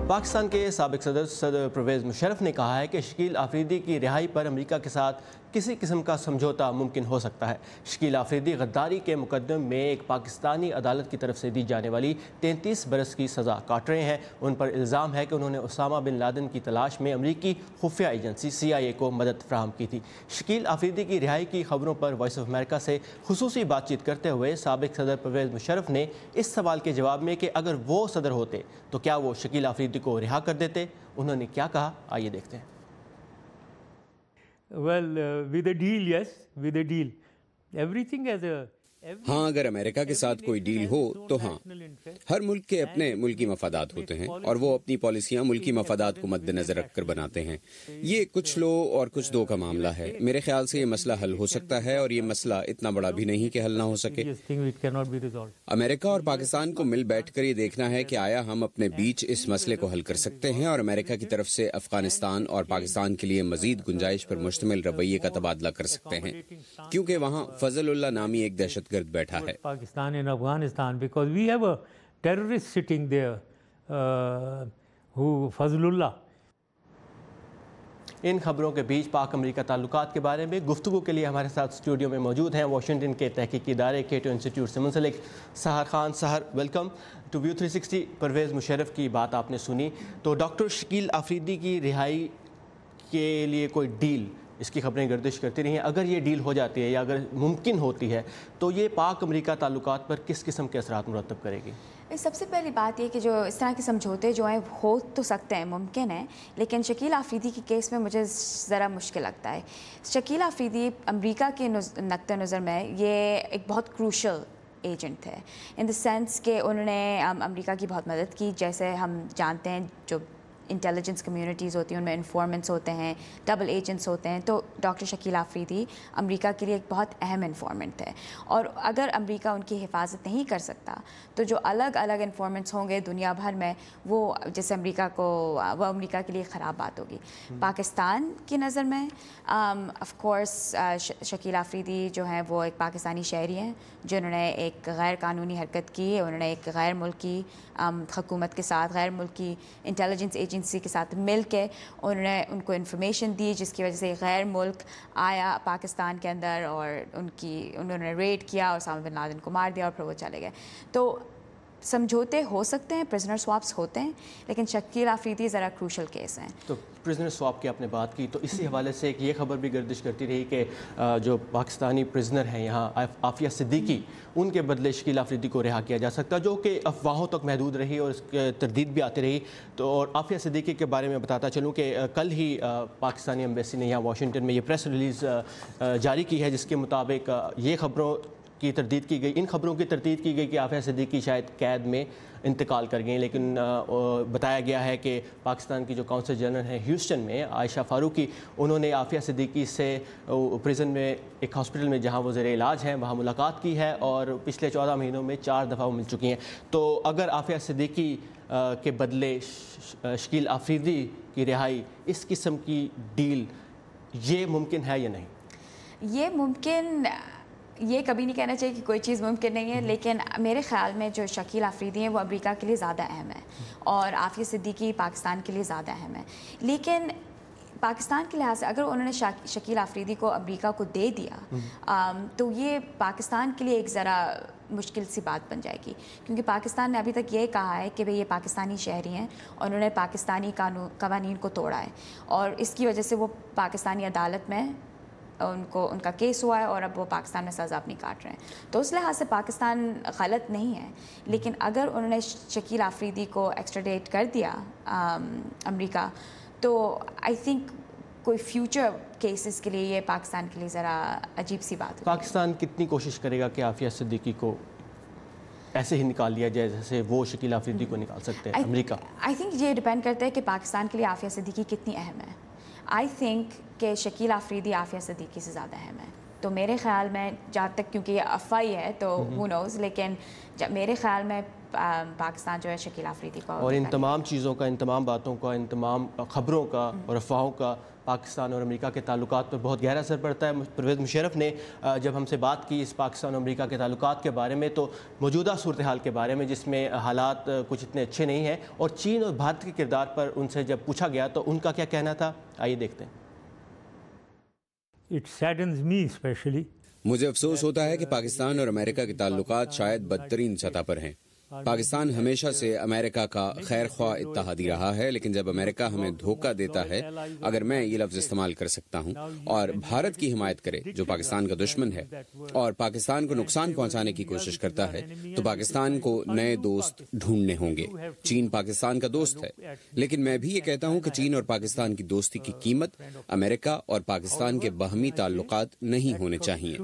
पाकिस्तान के साबिक सदर परवेज़ मुशर्रफ ने कहा है कि शकील आफरीदी की रिहाई पर अमेरिका के साथ किसी किस्म का समझौता मुमकिन हो सकता है। शकील आफरीदी गद्दारी के मुकदमे में एक पाकिस्तानी अदालत की तरफ से दी जाने वाली 33 बरस की सज़ा काट रहे हैं। उन पर इल्ज़ाम है कि उन्होंने उसामा बिन लादेन की तलाश में अमरीकी खुफिया एजेंसी CIA को मदद फराहम की थी। शकील आफरीदी की रिहाई की खबरों पर वॉइस ऑफ अमेरिका से खुसूसी बातचीत करते हुए साबिक सदर परवेज़ मुशर्रफ ने इस सवाल के जवाब में कि अगर वो सदर होते तो क्या वो शकील आफरीदी को रिहा कर देते, उन्होंने क्या कहा, आइए देखते हैं। Well, with a deal, yes, with a deal. Everything has a हाँ, अगर अमेरिका के साथ कोई डील हो तो हाँ, हर मुल्क के अपने मुल्की मफादात होते हैं और वो अपनी पॉलिसियाँ मुल्की मफादात को मद्देनजर रखकर बनाते हैं। ये कुछ लो और कुछ दो का मामला है। मेरे ख्याल से ये मसला हल हो सकता है और ये मसला इतना बड़ा भी नहीं कि हल ना हो सके। अमेरिका और पाकिस्तान को मिल बैठकर ये देखना है कि आया हम अपने बीच इस मसले को हल कर सकते हैं और अमेरिका की तरफ से अफगानिस्तान और पाकिस्तान के लिए मजीद गुंजाइश पर मुश्तमिल रवैये का तबादला कर सकते हैं, क्योंकि वहाँ फजलुल्लाह नामी एक दहशत बैठा है। Pakistan and Afghanistan, because we have a terrorist sitting there, who Fazlullah. इन खबरों के बीच पाक अमरीका ताल्लुकात के बारे में गुफ्तगू के लिए हमारे साथ स्टूडियो में मौजूद हैं वाशिंगटन के तहकीकी इदारे केटो इंस्टीट्यूट से मुंसलिक Sahar Khan. Sahar, welcome to View 360। Parvez Musharraf की बात आपने सुनी, तो डॉक्टर शकील आफरीदी की रिहाई के लिए कोई डील, इसकी खबरें गर्दिश करती रही हैं। अगर ये डील हो जाती है या अगर मुमकिन होती है तो ये पाक अमरीका ताल्लुकात पर किस किस्म के असरात मुरतब करेगी? सबसे पहली बात ये कि जो इस तरह के समझौते जो हैं हो तो सकते हैं, मुमकिन है, लेकिन शकील आफरीदी के केस में मुझे ज़रा मुश्किल लगता है। शकील आफरीदी अमरीका के नक्ते नज़र में ये एक बहुत क्रूशल एजेंट थे, इन द सेंस कि उन्होंने अमरीका की बहुत मदद की। जैसे हम जानते हैं जो इंटेलिजेंस कम्युनिटीज़ होती हैं उनमें इन्फॉर्मेंट्स होते हैं, डबल एजेंट्स होते हैं, तो डॉक्टर शकील आफरीदी अमेरिका के लिए एक बहुत अहम इन्फॉर्मेंट थे। और अगर अमेरिका उनकी हिफाजत नहीं कर सकता तो जो अलग अलग इन्फॉर्मेंट्स होंगे दुनिया भर में, वो जैसे अमेरिका के लिए ख़राब बात होगी। पाकिस्तान की नज़र में ऑफ कोर्स शकील आफरीदी जो हैं वो एक पाकिस्तानी शहरी हैं जिन्होंने एक गैर कानूनी हरकत की है। उन्होंने एक गैर मुल्की हुकूमत के साथ, गैर मुल्की इंटेलिजेंस एजेंसी के साथ मिल के उन्होंने उनको इन्फॉर्मेशन दी, जिसकी वजह से गैर मुल्क आया पाकिस्तान के अंदर और उन्होंने रेड किया और उसामा बिन लादेन को मार दिया और फिर वो चले गए। तो समझौते हो सकते हैं, प्रिजनर स्वाप्स होते हैं, लेकिन शकील आफरीदी ज़रा क्रूशल केस हैं। तो प्रिजनर स्वाप की आपने बात की, तो इसी हवाले से एक ये खबर भी गर्दिश करती रही कि जो पाकिस्तानी प्रिजनर हैं यहाँ आफिया सिद्दीकी, उनके बदले शकील आफरीदी को रिहा किया जा सकता, जो कि अफवाहों तक महदूद रही और इसकी तरदीद भी आती रही। तो और आफिया सिद्दीकी के बारे में बताता चलूँ कि कल ही पाकिस्तानी एम्बेसी ने यहाँ वाशिंगटन में ये प्रेस रिलीज़ जारी की है, जिसके मुताबिक ये खबरों की तरदीद की गई, इन खबरों की तरदीद की गई कि आफिया सिद्दीकी शायद कैद में इंतकाल कर गए, लेकिन बताया गया है कि पाकिस्तान की जो काउंसिल जनरल हैं ह्यूस्टन में, आयशा फारूकी, उन्होंने आफिया सिद्दीकी से प्रिजन में एक हॉस्पिटल में जहां वो ज़ेरे इलाज हैं वहां मुलाकात की है और पिछले 14 महीनों में 4 दफ़ा वो मिल चुकी हैं। तो अगर आफिया सिद्दीकी के बदले शकील आफरीदी की रिहाई, इस किस्म की डील ये मुमकिन है या नहीं? ये मुमकिन, ये कभी नहीं कहना चाहिए कि कोई चीज़ मुमकिन नहीं है, लेकिन मेरे ख़्याल में जो शकील आफरीदी हैं वो अमेरिका के लिए ज़्यादा अहम है और आफिया सिद्दीकी पाकिस्तान के लिए ज़्यादा अहम है। लेकिन पाकिस्तान के लिहाज से अगर उन्होंने शकील आफरीदी को अमेरिका को दे दिया तो ये पाकिस्तान के लिए एक ज़रा मुश्किल सी बात बन जाएगी, क्योंकि पाकिस्तान ने अभी तक ये कहा है कि भाई ये पाकिस्तानी शहरी हैं और उन्होंने पाकिस्तानी कानून को तोड़ा है और इसकी वजह से वो पाकिस्तानी अदालत में उनका केस हुआ है और अब वो पाकिस्तान में सज़ा अपनी काट रहे हैं। तो उस लिहाज से पाकिस्तान गलत नहीं है, लेकिन अगर उन्होंने शकील आफरीदी को एक्स्ट्राडेट कर दिया अमेरिका, तो आई थिंक कोई फ्यूचर केसेस के लिए ये पाकिस्तान के लिए ज़रा अजीब सी बात है। पाकिस्तान कितनी कोशिश करेगा कि आफिया सिद्दीकी को ऐसे ही निकाल लिया जाए जैसे वो शकील आफरीदी को निकाल सकते हैं अमेरिका? आई थिंक ये डिपेंड करता है कि पाकिस्तान के लिए आफिया सिद्दीकी कितनी अहम है। आई थिंक कि शकील आफरीदी आफिया सिद्दीकी से ज़्यादा अहम है। तो मेरे ख़्याल में जहाँ तक, क्योंकि ये अफवाह है तो हु नोज़, लेकिन मेरे ख़्याल में पाकिस्तान जो है शकील अफरीदी को और इन तमाम चीज़ों का, इन तमाम बातों का, इन तमाम खबरों का और अफवाहों का पाकिस्तान और अमेरिका के ताल्लुकात पर बहुत गहरा असर पड़ता है। परवेज़ मुशर्रफ ने जब हमसे बात की इस पाकिस्तान और अमेरिका के ताल्लुकात के बारे में, तो मौजूदा सूरत हाल के बारे में जिसमें हालात कुछ इतने अच्छे नहीं हैं, और चीन और भारत के किरदार पर उनसे जब पूछा गया तो उनका क्या कहना था, आइए देखते हैं। It saddens me especially. मुझे अफसोस होता है कि पाकिस्तान और अमेरिका के ताल्लुकात शायद बदतरीन सतह पर हैं। पाकिस्तान हमेशा से अमेरिका का खैर ख्वाह इत्तेहादी रहा है, लेकिन जब अमेरिका हमें धोखा देता है, अगर मैं ये लफ्ज़ इस्तेमाल कर सकता हूँ, और भारत की हिमायत करे जो पाकिस्तान का दुश्मन है और पाकिस्तान को नुकसान पहुँचाने की कोशिश करता है, तो पाकिस्तान को नए दोस्त ढूंढने होंगे। चीन पाकिस्तान का दोस्त है, लेकिन मैं भी ये कहता हूँ कि चीन और पाकिस्तान की दोस्ती की कीमत अमेरिका और पाकिस्तान के बाहमी ताल्लुकात नहीं होने चाहिए।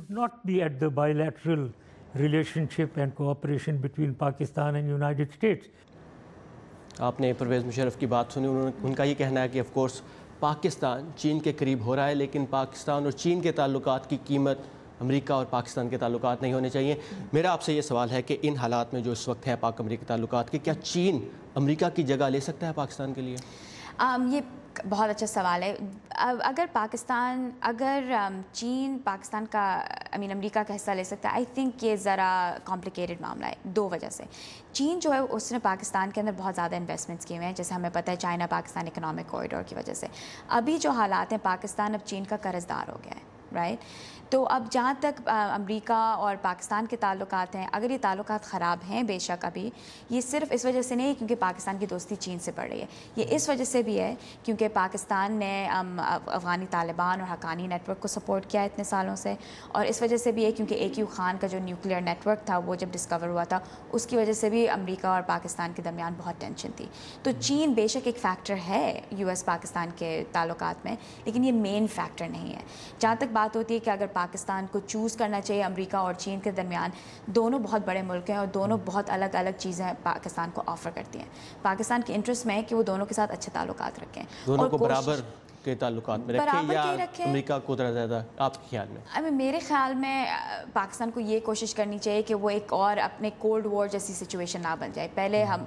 Relationship and cooperation between Pakistan and United States. आपने परवेज़ मुशर्रफ की बात सुनी, उनका ये कहना है कि ऑफ कोर्स पाकिस्तान चीन के करीब हो रहा है, लेकिन पाकिस्तान और चीन के ताल्लुकात की कीमत अमेरिका और पाकिस्तान के ताल्लुकात नहीं होने चाहिए। मेरा आपसे ये सवाल है कि इन हालात में जो इस वक्त है पाक अमेरिकी ताल्लुकात के, क्या चीन अमेरिका की जगह ले सकता है पाकिस्तान के लिए? ये बहुत अच्छा सवाल है। अगर चीन पाकिस्तान का अमेरिका का हिस्सा ले सकता है, आई थिंक ये ज़रा कॉम्प्लिकेटेड मामला है, दो वजह से। चीन जो है उसने पाकिस्तान के अंदर बहुत ज़्यादा इन्वेस्टमेंट्स किए हुए हैं, जैसे हमें पता है चाइना पाकिस्तान इकोनॉमिक कॉरिडोर की वजह से। अभी जो हालात हैं, पाकिस्तान अब चीन का कर्जदार हो गया है, राइट। तो अब जहाँ तक अमेरिका और पाकिस्तान के ताल्लुकात हैं, अगर ये ताल्लुकात ख़राब हैं बेशक अभी, ये सिर्फ इस वजह से नहीं क्योंकि पाकिस्तान की दोस्ती चीन से बढ़ रही है, ये इस वजह से भी है क्योंकि पाकिस्तान ने अफ़गानी तालिबान और हक्कानी नेटवर्क को सपोर्ट किया इतने सालों से, और इस वजह से भी है क्योंकि AQ खान का जो न्यूक्लियर नेटवर्क था वो जब डिस्कवर हुआ था, उसकी वजह से भी अमेरिका और पाकिस्तान के दरमियान बहुत टेंशन थी। तो चीन बेशक एक फ़ैक्टर है US पाकिस्तान के ताल्लुकात में, लेकिन ये मेन फैक्टर नहीं है। जहाँ तक बात होती है कि अगर पाकिस्तान को चूज़ करना चाहिए अमेरिका और चीन के दरमियान, दोनों बहुत बड़े मुल्क हैं और दोनों बहुत अलग अलग चीज़ें पाकिस्तान को ऑफ़र करती हैं। पाकिस्तान के इंटरेस्ट में है कि वो दोनों के साथ अच्छे ताल्लुकात रखें, दोनों को बराबर के ताल्लुकात में रखें या अमेरिका को ज़्यादा, आपके ख्याल में? मेरे ख्याल में पाकिस्तान को ये कोशिश करनी चाहिए कि वो एक और अपने कोल्ड वॉर जैसी सिचुएशन ना बन जाए। पहले हम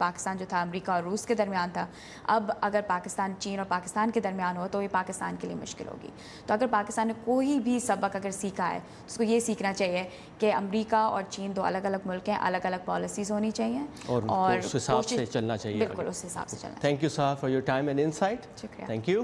पाकिस्तान जो था अमेरिका और रूस के दरमियान था, अब अगर पाकिस्तान चीन और पाकिस्तान के दरमियान हो तो ये पाकिस्तान के लिए मुश्किल होगी। तो अगर पाकिस्तान ने कोई भी सबक अगर सीखा है, उसको ये सीखना चाहिए कि अमेरिका और चीन दो अलग अलग मुल्क हैं, अलग अलग पॉलिसीज़ होनी चाहिए और उस हिसाब से चलना चाहिए। बिल्कुल उस हिसाब से चलना। Thank you sir for your time and insight. शुक्रिया। Thank you.